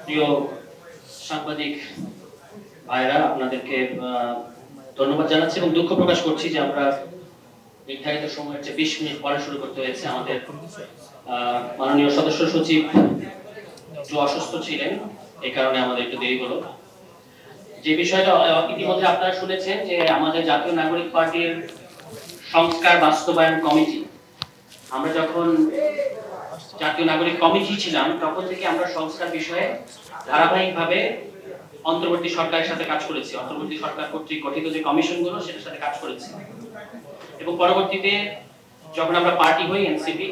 প্রিয় সাংবাদিক ভাইরা, আপনাদেরকে ধন্যবাদ জানাচ্ছি এবং দুঃখ প্রকাশ করছি যে আমরা নির্ধারিত সময়ের চেয়ে 20 মিনিট পরে শুরু করতে হয়েছে। আমাদের মাননীয় সদস্য সচিব একটু অসুস্থ ছিলেন, এই কারণে আমাদের একটু দেরি হলো। যে বিষয়টা ইতিমধ্যে আপনারা শুনেছেন যে আমাদের জাতীয় নাগরিক পার্টির সংস্কার বাস্তবায়ন কমিটি, আমরা যখন জাতীয় নাগরিক কমিটি ছিলাম তখন থেকে আমরা সংস্কার বিষয়ে ধারাবাহিকভাবে অন্তর্বর্তী সরকারের সাথে কাজ করেছি। অন্তর্বর্তী সরকার কর্তৃক গঠিত যে কমিশনগুলো সেটার সাথে কাজ করেছি এবং পরবর্তীতে যখন আমরা পার্টি হই এনসিপি,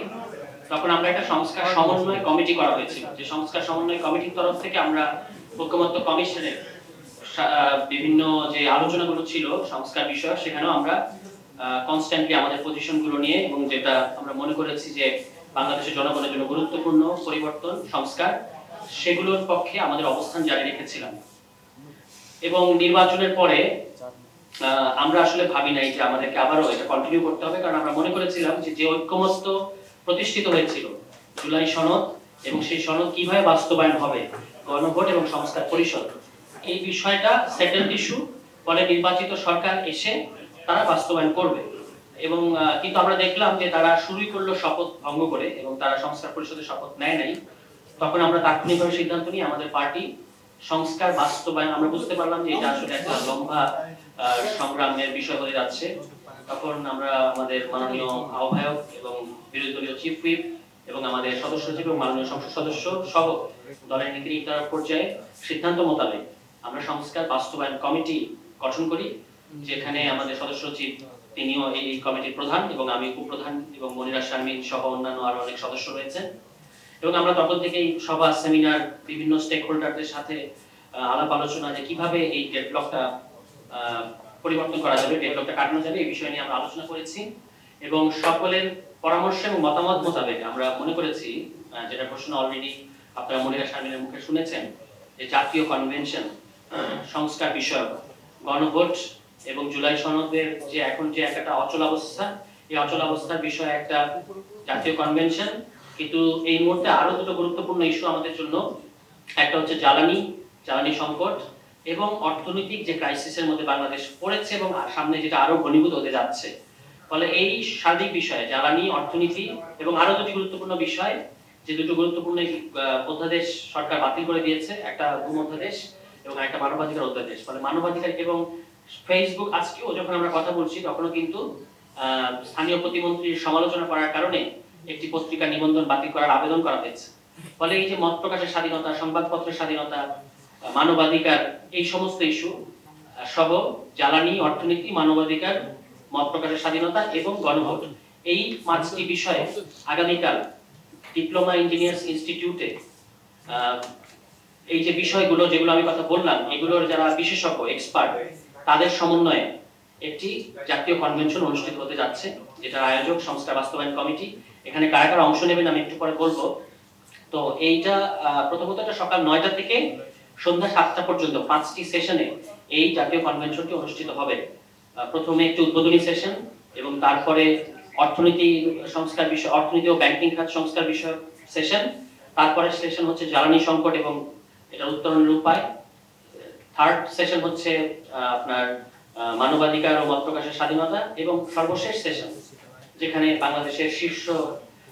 তখন আমরা একটা সংস্কার সমন্বয় কমিটি করা হয়েছিল। যে সংস্কার সমন্বয় কমিটির তরফ থেকে আমরা ঐকমত্য কমিশনের বিভিন্ন যে আলোচনাগুলো ছিল সংস্কার বিষয়ক, সেখানেও আমরা কনস্ট্যান্টলি আমাদের পজিশনগুলো নিয়ে এবং যেটা আমরা মনে করেছি যে বাংলাদেশের জনগণের জন্য গুরুত্বপূর্ণ পরিবর্তন সংস্কার, সেগুলোর পক্ষে আমাদের অবস্থান জারি রেখেছিলাম। এবং নির্বাচনের পরে আমরা আসলে ভাবি নাই যে আমাদেরকে আবারও এটা কন্টিনিউ করতে হবে, কারণ আমরা মনে করেছিলাম যে ঐক্যমত্য প্রতিষ্ঠিত হয়েছিল জুলাই সনদ এবং সেই সনদ কিভাবে বাস্তবায়ন হবে, গণভোট এবং সংস্কার পরিষদ, এই বিষয়টা সেটেলড ইস্যু। ফলে নির্বাচিত সরকার এসে তারা বাস্তবায়ন করবে। এবং কিন্তু আমরা দেখলাম যে তারা শুরুই করলো শপথ ভঙ্গ করে এবং তারা সংস্কার পরিষদের শপথ নেয় নাই। তখন আমরা তাৎক্ষণিকভাবে সিদ্ধান্ত নিই আমাদের পার্টি সংস্কার বাস্তবায়ন, আমরা বুঝতে পারলাম যে এটা আসলে একটা লম্বা সংগ্রামের বিষয় হয়ে যাচ্ছে। তখন আমরা আমাদের মাননীয় আহ্বায়ক এবং বিরোধী দলীয় চিফ হুইপ এবং আমাদের সদস্য সচিব এবং মাননীয় সংসদ সদস্য সহ দলের নীতি নির্ধারক পর্যায়ে সিদ্ধান্ত মোতাবেক আমরা সংস্কার বাস্তবায়ন কমিটি গঠন করি, যেখানে আমাদের সদস্য সচিব তিনিও এই কমিটির প্রধান এবং আমি উপপ্রধান এবং মনিরা শারমিন সহ অন্যান্য আরো অনেক সদস্য রয়েছেন। এবং আমরা তখন থেকেই সভা, সেমিনার, বিভিন্ন স্টেক হোল্ডারদের সাথে আলাপ আলোচনা যে কিভাবে এই ডেডলকটা পরিবর্তন করা যাবে, ডেডলকটা কাটানো যাবে, এই বিষয় নিয়ে আমরা আলোচনা করেছি এবং সকলের পরামর্শ এবং মতামত মোতাবেক আমরা মনে করেছি, যেটা প্রশ্ন অলরেডি আপনারা মনিরা শারমিনের মুখে শুনেছেন, যে জাতীয় কনভেনশন সংস্কার বিষয়ক গণভোট এবং জুলাই সনদের যে এখন যে একটা অচল অবস্থা, এই অচল অবস্থার বিষয়ে একটা জাতীয় কনভেনশন। কিন্তু এই মুহূর্তে আরো দুটো গুরুত্বপূর্ণ ইস্যু আমাদের জন্য, একটা হচ্ছে জ্বালানি সংকট এবং অর্থনৈতিক যে ক্রাইসিসের মধ্যে বাংলাদেশ পড়েছে এবং সামনে যেটা আরো ঘনীভূত হতে যাচ্ছে। ফলে এই সার্বিক বিষয়ে জ্বালানি, অর্থনীতি এবং আরো দুটি গুরুত্বপূর্ণ বিষয়, যে দুটো গুরুত্বপূর্ণ অধ্যাদেশ সরকার বাতিল করে দিয়েছে, একটা গুম অধ্যাদেশ এবং একটা মানবাধিকার অধ্যাদেশ। ফলে মানবাধিকার এবং ফেসবুক, আজকেও যখন আমরা কথা বলছি তখনও কিন্তু স্থানীয় প্রতিমন্ত্রীর সমালোচনা করার কারণে একটি পত্রিকা নিবন্ধন বাতিল করার আবেদন করা হয়েছে। ফলে এই যে মত প্রকাশের স্বাধীনতা, সংবাদপত্রের স্বাধীনতা, মানবাধিকার, এই সমস্ত ইস্যু সহ জ্বালানি, অর্থনীতি, মানবাধিকার, মত প্রকাশের স্বাধীনতা এবং গণভোট, এই পাঁচটি বিষয়ে আগামীকাল ডিপ্লোমা ইঞ্জিনিয়ার্স ইনস্টিটিউটে এই যে বিষয়গুলো যেগুলো আমি কথা বললাম, এগুলোর যারা বিশেষজ্ঞ, এক্সপার্ট, তাদের সমন্বয়ে একটি জাতীয় কনভেনশন অনুষ্ঠিত হতে যাচ্ছে, যেটা আয়োজক সংস্কার বাস্তবায়ন কমিটি। এখানে কারা কারা অংশ নেবেন আমি একটু পরে বলবো। তো এইটা প্রথমত এটা সকাল 9টা থেকে সন্ধ্যা 7টা পর্যন্ত 5টি সেশনে এই জাতীয় কনভেনশনটি অনুষ্ঠিত হবে। প্রথমে একটি উদ্বোধনী সেশন এবং তারপরে অর্থনীতি সংস্কার বিষয়, অর্থনীতি ও ব্যাংকিং খাত সংস্কার বিষয়ক সেশন। তারপরে সেশন হচ্ছে জ্বালানি সংকট এবং এটা উত্তরণের উপায়। থার্ড সেশন হচ্ছে আপনার মানবাধিকার ও মত প্রকাশের স্বাধীনতা এবং সর্বশেষ সেশন যেখানে বাংলাদেশের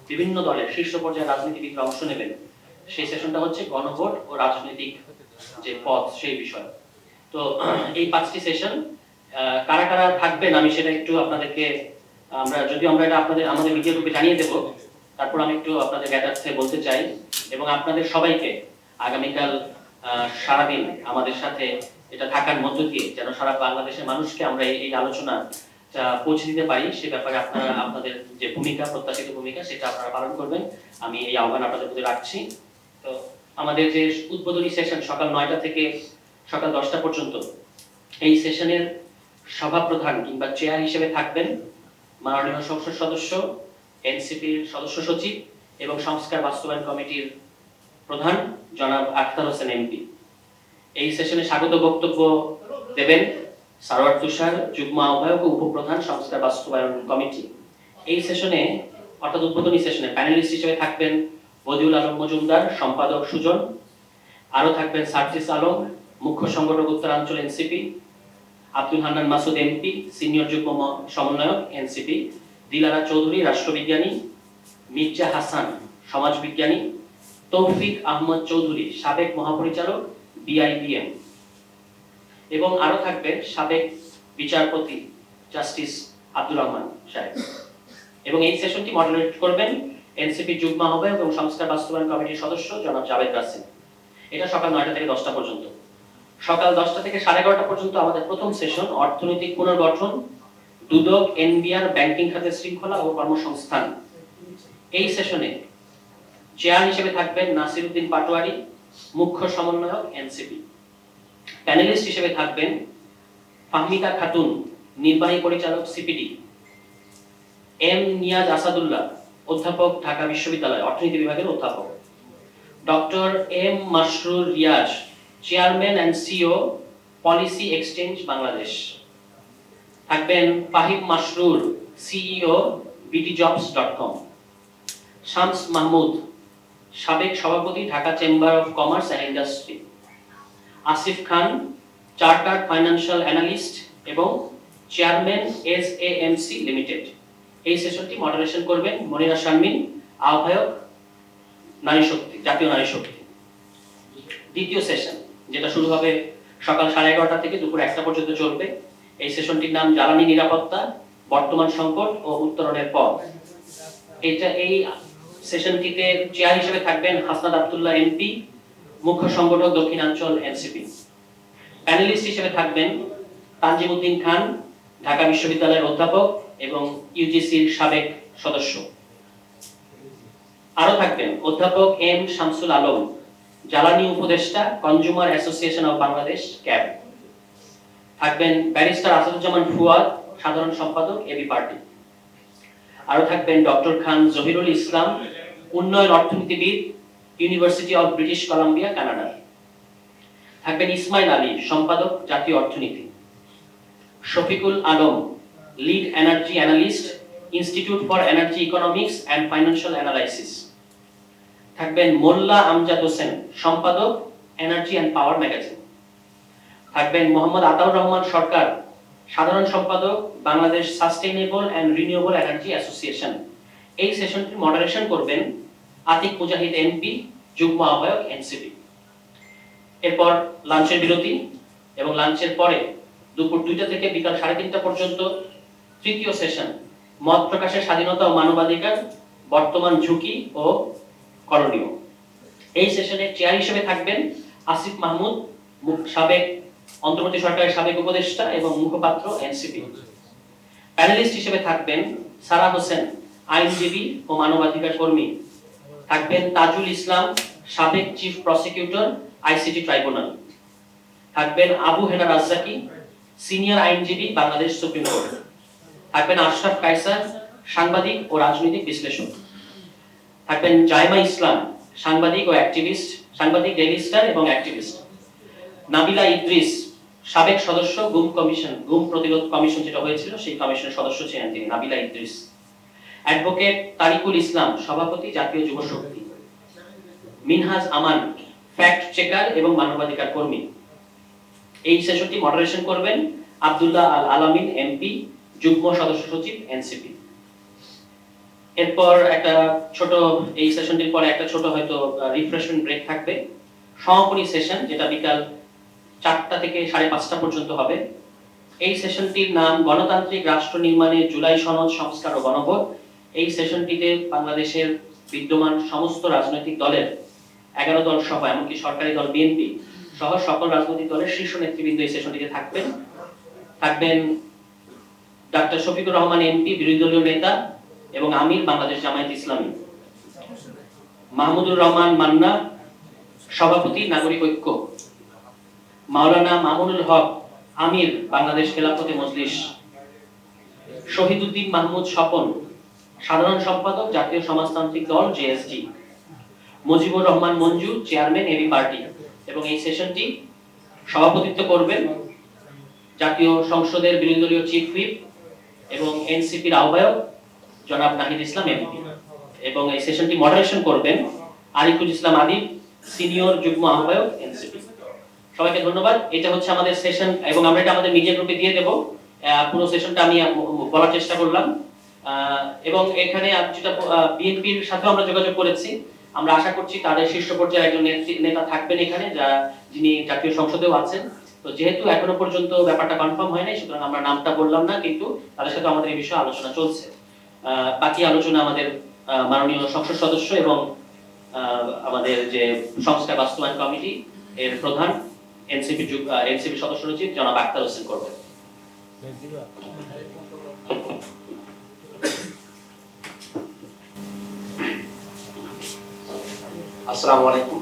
বিভিন্ন দলের শীর্ষ পর্যায়ে রাজনীতিবিদরা অংশ নেবেন, সেই সেশনটা হচ্ছে গণভোট ও রাজনৈতিক যে পথ, সেই বিষয়। তো এই 5টি সেশন কারা কারা থাকবেন আমি সেটা একটু আপনাদেরকে, আমরা এটা আমাদের মিডিয়া গ্রুপে জানিয়ে দেব। তারপর আমি একটু আপনাদের জ্ঞাতার্থে বলতে চাই এবং আপনাদের সবাইকে আগামীকাল সারাদিন আমাদের সাথে এটা থাকার মধ্য দিয়ে যেন সারা বাংলাদেশের মানুষকে আমরা এই আলোচনা পৌঁছে দিতে পারি, সে ব্যাপারে আপনারা আপনাদের যে ভূমিকা, প্রত্যাশিত ভূমিকা, সেটা আপনারা পালন করবেন, আমি এই আহ্বান আপনাদের প্রতি রাখছি। তো আমাদের যে উদ্বোধনী সেশন সকাল 9টা থেকে সকাল 10টা পর্যন্ত, এই সেশনের সভাপ্রধান কিংবা চেয়ার হিসেবে থাকবেন মাননীয় সংসদ সদস্য, এনসিপির সদস্য সচিব এবং সংস্কার বাস্তবায়ন কমিটির প্রধান জনাব আখতার হোসেন এমপি। এই সেশনে স্বাগত বক্তব্য দেবেন সারোয়ার তুষার, যুগ্ম আহ্বায়ক ও উপপ্রধান সংস্কার বাস্তবায়ন কমিটি। এই সেশনে অর্থাৎ উদ্বোধনী সেশনে প্যানেলিস্ট হিসেবে থাকবেন বদিউল আলম মজুমদার, সম্পাদক সুজন, আরো থাকবেন সার্জিস আলম, মুখ্য সংগঠক উত্তরাঞ্চল এনসিপি, আব্দুল হান্নান মাসুদ এমপি, সিনিয়র যুগ্ম সমন্বয়ক এনসিপি, দিলারা চৌধুরী রাষ্ট্রবিজ্ঞানী, মির্জা হাসান সমাজবিজ্ঞানী, তৌফিক আহমদ চৌধুরী সাবেক মহাপরিচালক বিআইবিএম, এবং আরো থাকবেন সাবেক বিচারপতি জাস্টিস আব্দুর রহমান সাহেব। এবং এই সেশনটি মডারেট করবেন এনসিপি যুগ্ম আহ্বায়ক এবং সংস্কার বাস্তবায়ন কমিটির সদস্য জনাব জাভেদ রাসেল। এটা সকাল 9টা থেকে 10টা পর্যন্ত। সকাল 10টা থেকে 11:30 পর্যন্ত আমাদের প্রথম সেশন অর্থনৈতিক পুনর্গঠন, দুদক, এনবিআর, ব্যাংকিং খাতের শৃঙ্খলা ও কর্মসংস্থান। এই সেশনে চেয়ার হিসেবে থাকবেন নাসির উদ্দিন পাটোয়ারি, মুখ্য সমন্বয়ক এনসিপি। প্যানেলিস্ট হিসেবে থাকবেন ফাহমিদা খাতুন, নির্বাহী পরিচালক সিপিডি, এম নিয়াজ আসাদুল্লাহ, অধ্যাপক, ঢাকা বিশ্ববিদ্যালয় অর্থনীতি বিভাগের অধ্যাপক, doctor M Masrur Riaz, chairman and CEO, Policy Exchange Bangladesh. থাকবেন ফাহিম মাসরুর, সিইও, bdjobs.com, শামস মাহমুদ, সাবেক সভাপতি, Dhaka Chamber of Commerce and Industry, Asif Khan, chartered financial analyst এবং চেয়ারম্যান এসএএমসি লিমিটেড। এই সেশনটি মডারেশন করবেন মনিরা শারমিন, আহ্বায়ক নারী শক্তি, জাতীয় নারী শক্তি। দ্বিতীয় সেশন যেটা শুরু হবে সকাল 11:30 থেকে দুপুর 1টা পর্যন্ত চলবে। এই সেশনটির নাম জ্বালানি নিরাপত্তা, বর্তমান সংকট ও উত্তরণের পথ। এই সেশনটিতে চেয়ার হিসেবে থাকবেন হাসনাত আব্দুল্লাহ এমপি, মুখ্য সংগঠক দক্ষিণাঞ্চল এনসিপি। প্যানেলিস্ট হিসেবে থাকবেন তানজিমউদ্দিন খান, ঢাকা বিশ্ববিদ্যালয়ের অধ্যাপক এবং ইউজিসির সাবেক সদস্য। আরো থাকবেন অধ্যাপক এম শামসুল আলম, জ্বালানি উপদেষ্টা, consumer association of Bangladesh cab. থাকবেন ব্যারিস্টার আসাদুজ্জামান ফুয়াদ, সাধারণ সম্পাদক এবি পার্টি। আরো থাকবেন ডক্টর খান জহিরুল ইসলাম, উন্নয়ন অর্থনীতিবিদ, university of British Columbia, Canada. থাকবেন ইসমাইল আলী, সম্পাদক, জাতীয় অর্থনীতি। Shafiqul Alam, lead energy analyst, institute for energy economics and financial analysis. থাকবেন মোল্লা আমজাদ হোসেন, সম্পাদক, এনার্জি অ্যান্ড পাওয়ার ম্যাগাজিন। থাকবেন মোহাম্মদ আতাউর রহমান সরকার, সাধারণ সম্পাদক, Bangladesh sustainable and renewable energy association. এই সেশনটি মডারেশন করবেন আতিক মুজাহিদ এমপি, যুগ্ম আহ্বায়ক এনসিপি। এরপর লাঞ্চের বিরতি এবং লাঞ্চের পরে দুপুর 2টা থেকে বিকাল 3:30 পর্যন্ত তৃতীয় সেশন মত প্রকাশের স্বাধীনতা ও মানবাধিকার, বর্তমান ঝুঁকি ও করণীয়। এই সেশনের চেয়ার হিসেবে থাকবেন আসিফ মাহমুদ, সাবেক অন্তর্বর্তী সরকারের সাবেক উপদেষ্টা এবং মুখপাত্র এনসিপি। প্যানেলিস্ট হিসেবে থাকবেন সারা হোসেন, আইনজীবী ও মানবাধিকার কর্মী। থাকবেন তাজুল ইসলাম, সাবেক চিফ প্রসিকিউটর, আইসিটি ট্রাইব্যুনাল। থাকবেন আবু হেনা রাজ্জাকি, সিনিয়র আইনজীবী, বাংলাদেশ সুপ্রিম কোর্ট। থাকবেন আশরাফ কায়সার, সাংবাদিক ও রাজনৈতিক বিশ্লেষক। থাকবেন জাইমা ইসলাম, সাংবাদিক ও অ্যাক্টিভিস্ট, সাংবাদিক, ডেইলি স্টার এবং অ্যাক্টিভিস্ট। নাবিলা ইদ্রিস, সাবেক সদস্য, গুম প্রতিরোধ কমিশন যেটা হয়েছিল সেই কমিশনের সদস্য ছিলেন তিনি, নাবিলা ইদ্রিস। অ্যাডভোকেট তারিকুল ইসলাম, সভাপতি, জাতীয় যুব শক্তি। মিনহাজ আমান, ফ্যাক্ট চেকার এবং মানবাধিকার কর্মী। এই সেশনটি মডারেশন করবেন আব্দুল্লাহ আল আলামিন এমপি, যুগ্ম সদস্য সচিব এনসিপি। এরপর একটা ছোট, এই সেশনটির পরে একটা ছোট হয়তো রিফ্রেশমেন্ট ব্রেক থাকবে। সমাপনী সেশন যেটা বিকাল 4টা থেকে 5:30 পর্যন্ত হবে। এই সেশনটির নাম গণতান্ত্রিক রাষ্ট্র নির্মাণে জুলাই সনদ সংস্কার ও গণভোট। এই সেশনটিতে বাংলাদেশের বিদ্যমান সমস্ত রাজনৈতিক দলের 11 দল সহ এমনকি সরকারি দল বিএনপি সহ সকল রাজনৈতিক দলের শীর্ষ নেতৃবৃন্দ এই সেশনটিতে থাকবেন ডাক্তার শফিকুর রহমান এমপি, বিরোধী দলীয় নেতা এবং আমির, বাংলাদেশ জামায়াত ইসলামী। মাহমুদুর রহমান মান্না, সভাপতি, নাগরিক ঐক্য। মাওলানা মামুনুল হক, আমির, বাংলাদেশ খেলাফতে মজলিস। শহীদুদ্দিন মাহমুদ স্বপন, সাধারণ সম্পাদক, জাতীয় সমাজতান্ত্রিক দল JSD. Mujibur Rahman Manju, chairman AB party. এবং এই সেশনটি সভাপতিত্ব করবেন জাতীয় সংসদের বিরোধী দলীয় চিফ হুইপ এবং এনসিপির আহ্বায়ক জনাব নাহিদ ইসলাম এমপি। এবং এই সেশনটি মডারেশন করবেন আরিফুল ইসলাম আদিব, সিনিয়র যুগ্ম আহ্বায়ক এনসিপি। সবাইকে ধন্যবাদ। এটা হচ্ছে আমাদের সেশন এবং আমরা এটা আমাদের মিডিয়া গ্রুপে দিয়ে দেব। পুরো সেশনটা আমি বলার চেষ্টা করলাম এবং এখানে যেটা বিএনপির সাথেও আমরা যোগাযোগ করেছি। আমরা আশা করছি তাদের শীর্ষ পর্যায়ে একজন নেতা থাকবেন এখানে, যিনি জাতীয় সংসদেও আছেন। তো যেহেতু এখনো পর্যন্ত ব্যাপারটা কনফার্ম হয় নাই, সুতরাং আমরা নামটা বললাম না, কিন্তু তাদের সাথে আমাদের এই বিষয়ে আলোচনা চলছে। বাকি আলোচনা আমাদের মাননীয় সংসদ সদস্য এবং আমাদের যে সংস্কার বাস্তবায়ন কমিটি এর প্রধান এনসিপি সদস্য সচিব জনাব আক্তার হোসেন করবেন। আসসালামু আলাইকুম।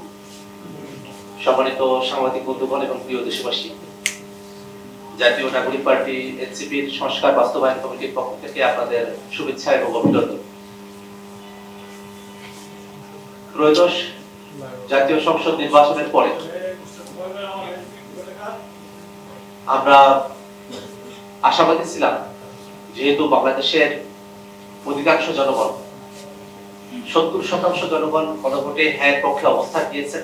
সম্মানিত সাংবাদিক বন্ধুগণ এবং প্রিয় দেশবাসী, জাতীয় নাগরিক পার্টি এনসিপির সংস্কার বাস্তবায়ন কমিটির পক্ষ থেকে আপনাদের শুভেচ্ছা এবং অভিনন্দন। ত্রয়োদশ জাতীয় সংসদ নির্বাচনের পরে আমরা আশাবাদী ছিলাম, যেহেতু বাংলাদেশের অধিকাংশ জনগণ 70% জনগণ গণভোটে হ্যাঁ পক্ষে অবস্থান দিয়েছেন,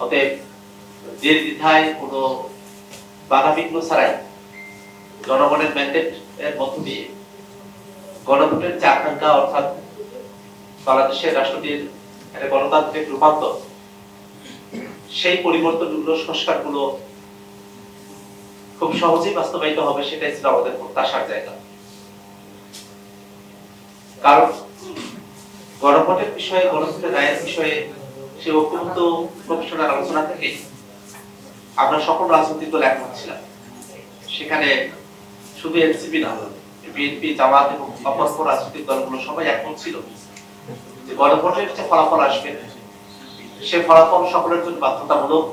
অতএব নির্দ্বিধায় কোনো বাধাবিঘ্ন ছাড়াই জনগণের ম্যান্ডেট এর মধ্য দিয়ে গণভোটের যে আকাঙ্ক্ষা, অর্থাৎ বাংলাদেশের রাষ্ট্রটির একটা গণতান্ত্রিক রূপান্তর, সেই পরিবর্তনগুলো, সংস্কারগুলো খুব সহজেই বাস্তবায়িত হবে, সেটাই ছিল আমাদের প্রত্যাশার জায়গা। কারণ গণভোটের বিষয়ে, গণভোটের রায়ের বিষয়ে সে ঐক্যমত্য প্রফেশনাল আলোচনা থেকে আমরা সকল রাজনৈতিক দল একমত ছিলাম। সেখানে শুধু এনসিপি না, বিএনপি, জামাত এবং অপর রাজনৈতিক দলগুলো সবাই একমত ছিল যে গণভোটের যে ফলাফল আসবে, সে ফলাফল সকলের জন্য বাধ্যতামূলক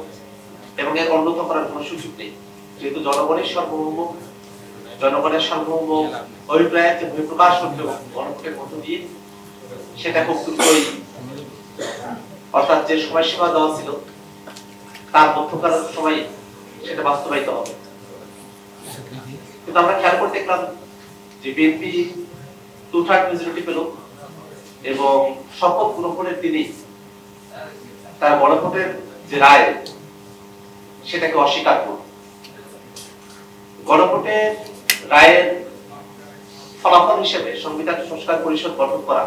এবং এর অন্যত করার কোনো সুযোগ নেই। যেহেতু জনগণের সার্বভৌম অভিপ্রায়ের যে বহিঃপ্রকাশ করতে হবে গণভোটের মধ্য দিয়ে, সেটা খুব দ্রুতই, অর্থাৎ যে সময়সীমা দেওয়া ছিল তার মধ্যকার সময় সেটা বাস্তবায়িত হবে। কিন্তু আমরা খেয়াল করে দেখলাম যে বিএনপি 2/3 মেজরিটি পেল এবং শপথ গ্রহণের দিনই তার গণভোটের যে রায় সেটাকে অস্বীকার করল। গণভোটের রায়ের ফলাফল হিসেবে সংবিধান সংস্কার পরিষদ গঠন করা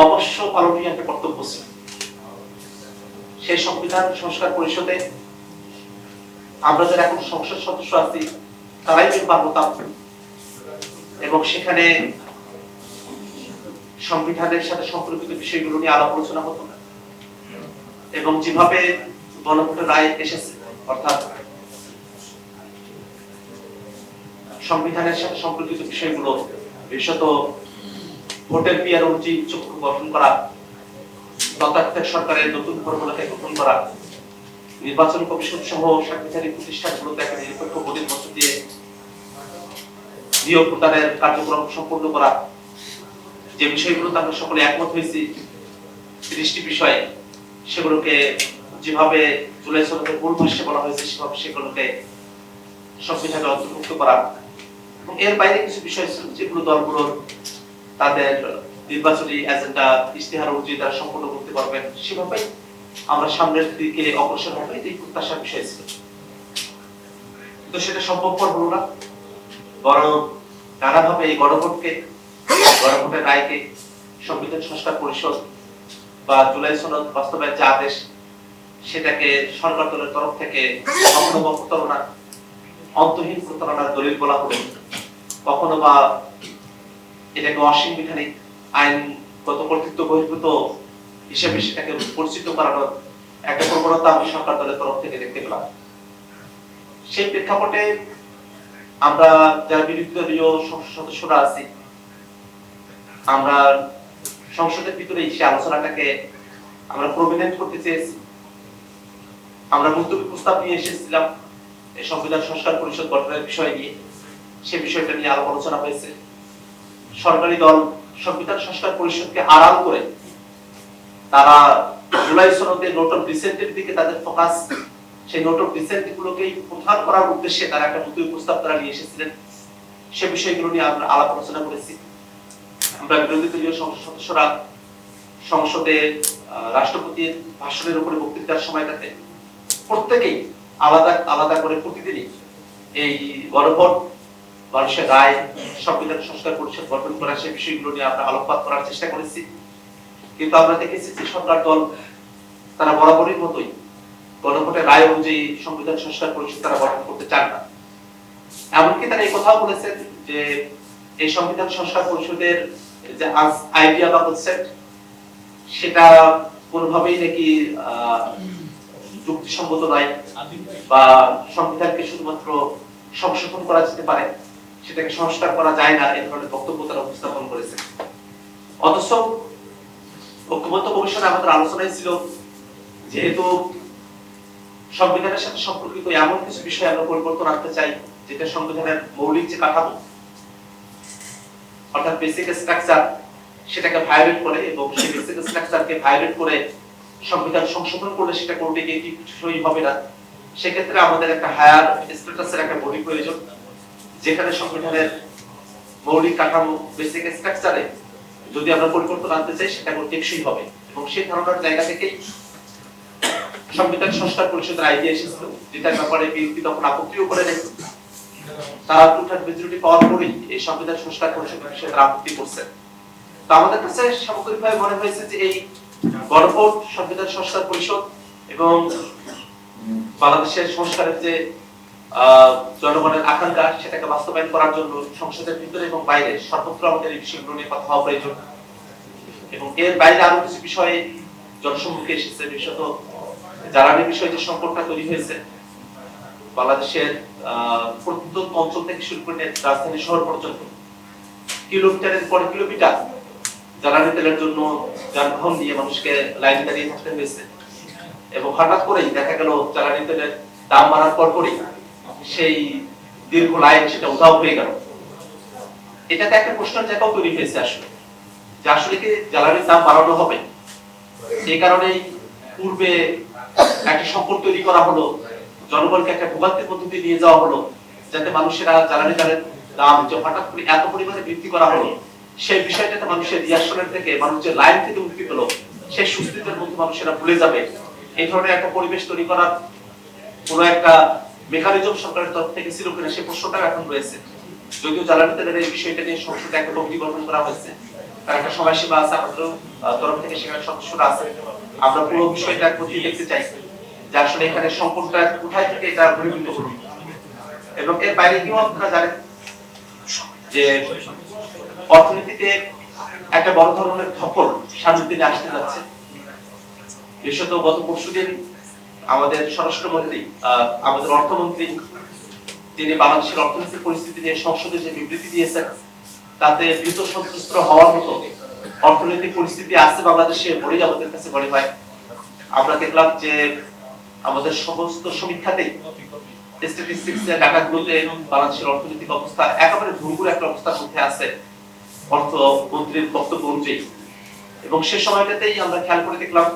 অবশ্য পালনীয় একটা কর্তব্য ছিল। সেই সংবিধান সংস্কার পরিষদে আমরা যারা এখন সংসদ সদস্য আছি তারাই মেম্বার হতাম এবং সেখানে সংবিধানের সাথে সম্পর্কিত বিষয়গুলো নিয়ে আলাপ আলোচনা হতো না এবং যেভাবে গণভোটের রায় এসেছে, অর্থাৎ সংবিধানের সাথে সম্পর্কিত বিষয়গুলো, বিশেষত ভোটের পিয়ার অনুযায়ী চক্ষু গঠন করা, তত্ত্বাবধায়ক সরকারের নতুন ফর্মুলাকে গ্রহণ করা, নির্বাচন কমিশন সহ সাংবিধানিক প্রতিষ্ঠানগুলোতে একটা নিরপেক্ষ ভোটের মধ্য দিয়ে নিয়োগ প্রদানের কার্যক্রম সম্পন্ন করা, যে বিষয়গুলোতে আমরা সকলে একমত হয়েছি 30টি বিষয়ে, সেগুলোকে যেভাবে জুলাই সনদের মূল ভাষ্যে বলা হয়েছে সেভাবে সেগুলোকে সংবিধানে অন্তর্ভুক্ত করা এবং এর বাইরে কিছু বিষয় ছিল যেগুলো দলগুলোর তাদের নির্বাচনী এজেন্ডা ইশতেহার অনুযায়ী তারা সম্পন্ন করতে পারবেন, সেভাবেই আমরা সামনের দিকে অগ্রসর হবে, এই প্রত্যাশার বিষয় ছিল। কিন্তু সেটা সম্ভবপর হলো না, বরং নানাভাবে এই গণভোটের রায়কে সংবিধান সংস্কার পরিষদ বা জুলাই সনদ বাস্তবায়ন যে আদেশ, সেটাকে সরকার দলের তরফ থেকে কখনো বা প্রতারণা, অন্তহীন প্রতারণার দলিল বলা হলো, কখনো বা এটাকে অসাংবিধানিক আইনগত কর্তৃত্ব বহির্ভূত হিসেবে সেটাকে পরিচিত করানোর একটা প্রবণতা আমি সরকার দলের তরফ থেকে দেখতে পেলাম। সেই প্রেক্ষাপটে আমরা যারা বিরোধী দলীয় সংসদ সদস্যরা আছি, আমরা সংসদের ভিতরে সেই আলোচনাটাকে আমরা প্রমিনেন্ট করতে চেয়েছি। আমরা মুলতবি প্রস্তাব নিয়ে এসেছিলাম এই সংবিধান সংস্কার পরিষদ গঠনের বিষয় নিয়ে, সে বিষয়টা নিয়ে আলাপ আলোচনা হয়েছে। সরকারি দল সংবিধান সংস্কার পরিষদকে আড়াল করে তারা জুলাই সনদের নোট অফ ডিসেন্টের দিকে তাদের ফোকাস, সেই নোট অফ ডিসেন্ট গুলোকে প্রধান করার উদ্দেশ্যে তারা একটা মুলতবি প্রস্তাব তারা নিয়ে এসেছিলেন। সে বিষয়গুলো নিয়ে আমরা আলাপ আলোচনা করেছি। আমরা বিরোধী দলীয় সংসদ সদস্যরা সংসদে রাষ্ট্রপতির ভাষণের উপরে বক্তৃতার সময়টাতে প্রত্যেকেই আলাদা আলাদা করে প্রতিদিনই এই গণভোট, মানুষের রায়, সংবিধান সংস্কার পরিষদ গঠন করা সেই বিষয়গুলো নিয়ে আমরা আলোকপাত করার চেষ্টা করেছি। কিন্তু আমরা দেখেছি যে সরকার দল তারা বরাবরের মতোই গণভোটের রায় অনুযায়ী সংবিধান সংস্কার পরিষদ তারা গঠন করতে চান না। এমনকি তারা এই কথাও বলেছেন যে এই সংবিধান সংস্কার পরিষদের যে আইডিয়া বা কনসেপ্ট সেটা কোনোভাবেই নাকি যুক্তিসঙ্গত নয় বা সংবিধানকে শুধুমাত্র সংশোধন করা যেতে পারে, সেটাকে সংস্কার করা যায় না, এই ধরনের বক্তব্য তারা উপস্থাপন করেছে। অথচ ঐক্যবদ্ধ কমিশনে আমাদের আলোচনায় ছিল যেহেতু সংবিধানের সাথে সম্পর্কিত এমন কিছু বিষয় আমরা পরিবর্তন আনতে চাই যেটা সংবিধানের মৌলিক যে কাঠামো অর্থাৎ বেসিক স্ট্রাকচার সেটাকে ভায়োলেট করে এবং সেই বেসিক স্ট্রাকচারকে ভায়োলেট করে সংবিধান সংশোধন করলে সেটা কোর্টে গিয়ে টিকসই হবে না। সেক্ষেত্রে আমাদের একটা হায়ার স্ট্যাটাসের একটা বডি প্রয়োজন যেখানে সংবিধানের মৌলিক কাঠামো বেসিক স্ট্রাকচারে যদি আমরা পরিবর্তন আনতে চাই সেটা টেকসই হবে এবং সেই ধারণার জায়গা থেকে সংবিধান সংস্কার পরিষদের আইডিয়া এসেছিল যেটার ব্যাপারে বিএনপি তখন আপত্তিও করে নেই। তারা টুটার মেজরিটি পাওয়ার পরেই এই সংবিধান সংস্কার পরিষদের বিষয়ে তারা আপত্তি করছে। তো আমাদের কাছে সামগ্রিকভাবে মনে হয়েছে যে এই গণভোট, সংবিধান সংস্কার পরিষদ এবং বাংলাদেশের সংস্কারের যে জনগণের আকাঙ্ক্ষা সেটাকে বাস্তবায়ন করার জন্য সংসদের ভিতরে এবং বাইরে সর্বত্র আমাদের এই বিষয়গুলো নিয়ে কথা হওয়া প্রয়োজন। এবং এর বাইরে আরো কিছু বিষয়ে জনসম্মুখে এসেছে, বিশেষত জ্বালানির বিষয়ে যে সংকটটা তৈরি হয়েছে বাংলাদেশের প্রত্যন্ত অঞ্চল থেকে শুরু করে রাজধানী শহর পর্যন্ত কিলোমিটারের পর কিলোমিটার জ্বালানি তেলের জন্য যানবাহন নিয়ে মানুষকে লাইনে দাঁড়িয়ে থাকতে হয়েছে এবং হঠাৎ করেই দেখা গেল জ্বালানি তেলের দাম বাড়ার পরই সেই দীর্ঘ লাইন সেটা উধাও হয়ে গেল। এটাতে একটা প্রশ্নের জায়গাও তৈরি হয়েছে আসলে যে আসলে কি জ্বালানির দাম বাড়ানো হবে, এই কারণেই পূর্বে একটা সংকট তৈরি করা হলো, জনগণকে একটা ভোগান্তির মধ্যে দিয়ে নিয়ে যাওয়া হলো যাতে মানুষেরা জ্বালানি তেলের দাম যে হঠাৎ করে এত পরিমাণে বৃদ্ধি করা হলো সেই বিষয়টাতে মানুষের রিয়াকশনের থেকে মানুষ যে লাইন থেকে মুক্তি পেল সেই সুস্থিতির মধ্যে মানুষেরা ভুলে যাবে, এই ধরনের একটা পরিবেশ তৈরি করার কোন একটা মেকানিজম সরকারের তরফ থেকে ছিল কিনা সেই প্রশ্নটা এখন রয়েছে। যদিও জ্বালানি তেলের এই বিষয়টা নিয়ে সংসদে একটা কমিটি গঠন করা হয়েছে, তার একটা সময়সীমা আছে, আমাদের তরফ থেকে সেখানে সদস্যরা আছে, আমরা পুরো বিষয়টা খতিয়ে দেখতে চাই যে আসলে এখানে সংকটটা কোথায় থেকে এটা ঘনীভূত হলো। এবং এর বাইরে কিও আপনারা জানেন যে অর্থনীতিতে একটা বড় ধরনের ধকল সামনের দিনে আসতে যাচ্ছে। বিশেষত গত পরশুদিন আমাদের স্বরাষ্ট্রমন্ত্রী, আমাদের অর্থমন্ত্রী তিনি বাংলাদেশের অর্থনৈতিক পরিস্থিতি নিয়ে সংসদে যে বিবৃতি দিয়েছেন তাতে ভীত সন্ত্রস্ত হওয়ার মতো অর্থনৈতিক পরিস্থিতি আছে বাংলাদেশে বলেই আমাদের কাছে মনে হয়। আমরা দেখলাম যে আমাদের সমস্ত সমীক্ষাতেই স্ট্যাটিস্টিক্সের ডাটাগুলোতে বাংলাদেশের অর্থনৈতিক অবস্থা একেবারে ভঙ্গুর একটা অবস্থার মধ্যে আছে অর্থমন্ত্রীর বক্তব্য অনুযায়ী। এবং সে সময়টাতেই আমরা খেয়াল করে দেখলাম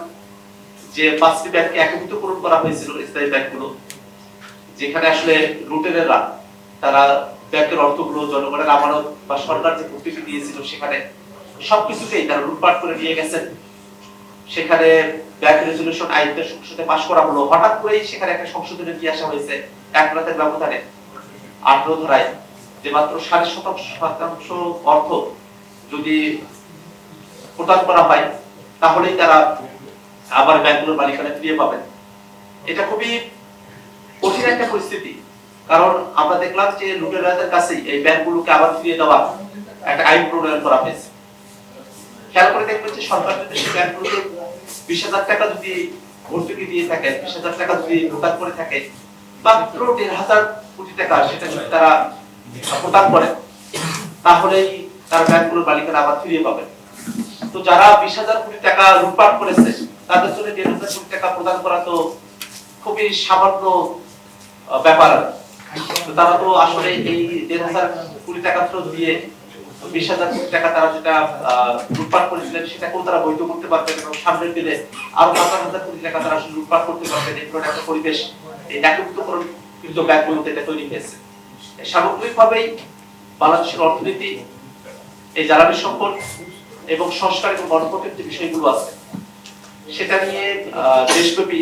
যে 5টি ব্যাংককে একীভূতকরণ করা হয়েছিল, স্থায়ী ব্যাংকগুলো, যেখানে আসলে লুটেরেরা তারা ব্যাংকের অর্থগুলো জনগণের আমানত বা সরকার যে ভর্তুকি দিয়েছিল সেখানে সবকিছুকেই তারা লুটপাট করে নিয়ে গেছেন। সেখানে ব্যাংক রেজুলেশন আইনটা সংসদে পাশ করা হলো, হঠাৎ করেই সেখানে একটা সংশোধনী নিয়ে আসা হয়েছে এক রাতের ব্যবধানে 18 ধারায় যে মাত্র 7.5% অর্থ যদি প্রদান করা হয় তাহলেই তারা আবার ব্যাংকগুলোর মালিকানা ফিরিয়ে পাবেন। এটা খুবই কঠিন একটা পরিস্থিতি, কারণ আমরা দেখলাম যে লুটেরাদের কাছেই এই ব্যাংকগুলোকে আবার ফিরিয়ে দেওয়া একটা আইন প্রণয়ন করা হয়েছে। খেয়াল করে দেখবেন যে সরকার যদি সেই ব্যাংকগুলোকে 20,000 টাকা যদি ভর্তুকি দিয়ে থাকে, 20,000 টাকা যদি প্রদান করে থাকে, মাত্র 1,500 কোটি টাকা সেটা যদি তারা প্রদান করে তাহলেই তারা ব্যাংকগুলোর মালিকানা আবার ফিরিয়ে পাবে। তো যারা 20,000 কোটি টাকা লুটপাট করেছে তাদের জন্য 1,500 কোটি টাকা প্রদান করা তো খুবই সামান্য ব্যাপার। তো তারা তো আসলে এই 1,500 কোটি টাকা ফেরত দিয়ে 20,000 কোটি টাকা তারা যেটা লুটপাট করেছিলেন সেটাকেও তারা বৈধ করতে পারবেন এবং সামনের দিনে আরো 5,000 কোটি টাকা তারা আসলে লুটপাট করতে পারবেন। এই ধরনের একটা পরিবেশ এই একীভূতকরণ কিন্তু ব্যাংকগুলোতে এটা তৈরি হয়েছে। সামগ্রিকভাবেই বাংলাদেশের অর্থনীতি এই জ্বালানি সংকট এবং সংস্কার এবং গণতন্ত্রের যে বিষয়গুলো আছে সেটা নিয়ে দেশব্যাপী